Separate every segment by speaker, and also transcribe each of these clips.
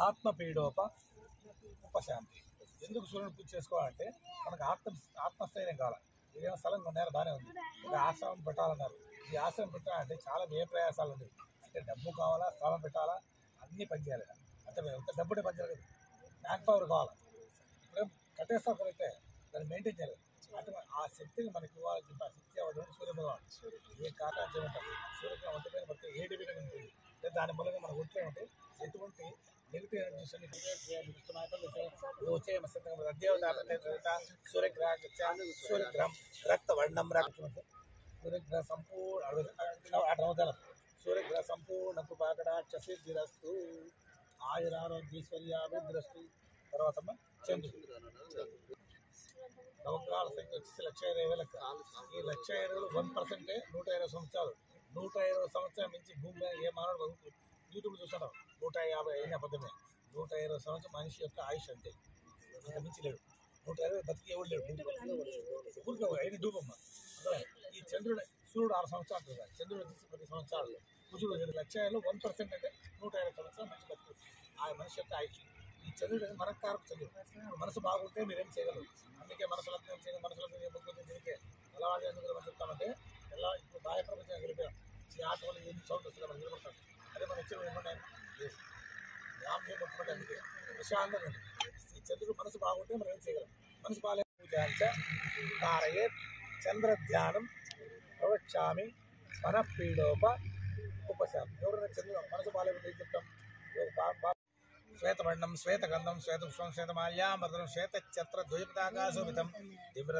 Speaker 1: ఆత్మపీడోప ఉపశాంతి. ఎందుకు సూర్యుని పూజ చేసుకోవాలంటే మనకు ఆత్మస్థైర్యం కావాలి. ఇదేమో స్థలం కొన్నారు బాగానే ఉంది, ఒక ఆశ్రమం పెట్టాలన్నారు. ఈ ఆశ్రమం పెట్టాలంటే చాలా వ్యయ ప్రయాసాలు ఉన్నాయి. అంటే డబ్బు కావాలా, స్థలం పెట్టాలా, అన్నీ పనిచేయాలి. అంటే డబ్బునే పనిచేయాలి కదా, మ్యాన్ పవర్ కావాలి. ఇప్పుడు కట్టేస్తా అయితే దాన్ని మెయింటైన్ చేయాలి. అంటే ఆ శక్తిని మనకి ఇవ్వాలి. ఆ శక్తి అవ్వడం సూర్యభగవాన్ ఏ కారణం చేయమంటారు. సూర్యగ్రహం ఒంటిపైన పడితే ఏ డివిజన్ ఉంటుంది, దాని మూలంగా మన ఒంట్లో ఉంటే ఎటువంటి నెగిటివ్ ఎనర్జీస్ సూర్యగ్రహం రక్తవర్ణం సూర్యగ్రహ సంపూర్ణ సూర్యగ్రహ సంపూర్ణ కృపాకటాక్షసిద్ధిరస్తు ఆయురారోగ్యైశ్వర్యాభివృద్ధిరస్తు. తర్వాత చంద్రుడు నవగ్రహాల సంఖ్య వచ్చేసి 1,20,000. ఈ 1,20,000 1% 120 సంవత్సరాలు. 120 సంవత్సరాల నుంచి భూమి మీద ఏ మానవుడు బతుకు యూట్యూబ్ చూస్తున్నాం. 150 అయిన అబద్ధమే. 120 సంవత్సరం మనిషి యొక్క ఆయుష్ అంతే, అంత మించి లేడు. 120 బతికి ఎవరు లేడు. ఊరికి అయిన డూబమ్మ. ఈ చంద్రుడు సూర్యుడు 6 సంవత్సరాలు అంటారు, చంద్రుడు వచ్చేసి 10 సంవత్సరాలు. కుజుడు 1,00,000 1% అంటే 120 సంవత్సరాలు మనిషి బతుకు ఆ మనిషి యొక్క ఆయుష్. ఈ చంద్రుడు మనకు కారకు చంద్రుడు. మనసు బాగుంటే మీరేం చేయగలరు. అందుకే మనసు లగ్నం చేయడం, మనసు లగ్నం చేయబోతుంది. దీనికే ఎలా వాడి ఎందుకు మనం చెప్తామంటే ఎలా ఇప్పుడు బాహ్య ప్రపంచం గెలిపాం. ఈ ఆట వల్ల ఏం సౌండ్ వస్తుంది మనం నిలబడతాం. అదే మన ఇచ్చిన ఏమన్నా రామ్యం ఒప్పుకుంటే అందుకే ప్రశాంతంగా ఉంది. ఈ చంద్రుడు మనసు బాగుంటే మనం ఏం చేయగలం. మనసు బాగాలేదు పూజాంచ తారయే చంద్ర ధ్యానం ప్రవక్ష్యామి మనఃపీడోప ఉపశాంతి. ఎవరైనా చంద్రుడు మనసు బాగాలేకపోతే ఏం చెప్తాం. శ్వేతవర్ణం శ్వేతగంధం శ్వేతపుష్పం శ్వేతమాల్యామృతం శ్వేతఛత్ర ద్వైపతాకాశోభితం దివ్ర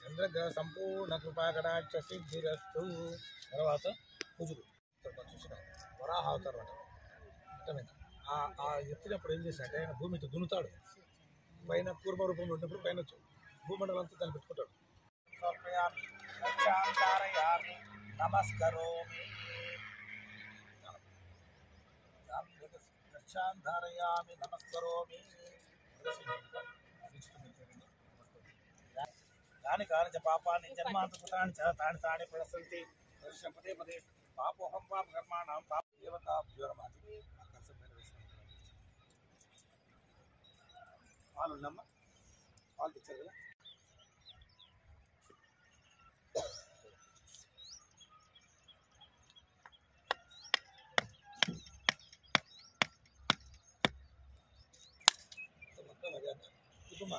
Speaker 1: చంద్రగ్రహ సంపూర్ణ కృపాకటాక్షసిద్ధిరస్తు. తర్వాత కుజుడు చూసిన వరాహ అవతారం అంట. అర్థమైంది. ఆ ఎత్తినప్పుడు ఏం చేశాడంటే ఆయన భూమితో దున్నుతాడు. పైన కూర్మ రూపంలో ఉన్నప్పుడు పైన భూమండలం అంతా దాన్ని పెట్టుకుంటాడు. నమస్కరోమి ధారయామి నమస్కరోమి. దాని కాని పాపాన్ని జన్మాంతృతాన్ని తాని తాని ప్రసంతి పదే పదే పాపోహం పాప కర్మాణం పాప దేవతాభ్యోరమాది. పాలు ఉన్నమ్మ, పాలు తెచ్చారు కదా. కుటుంబ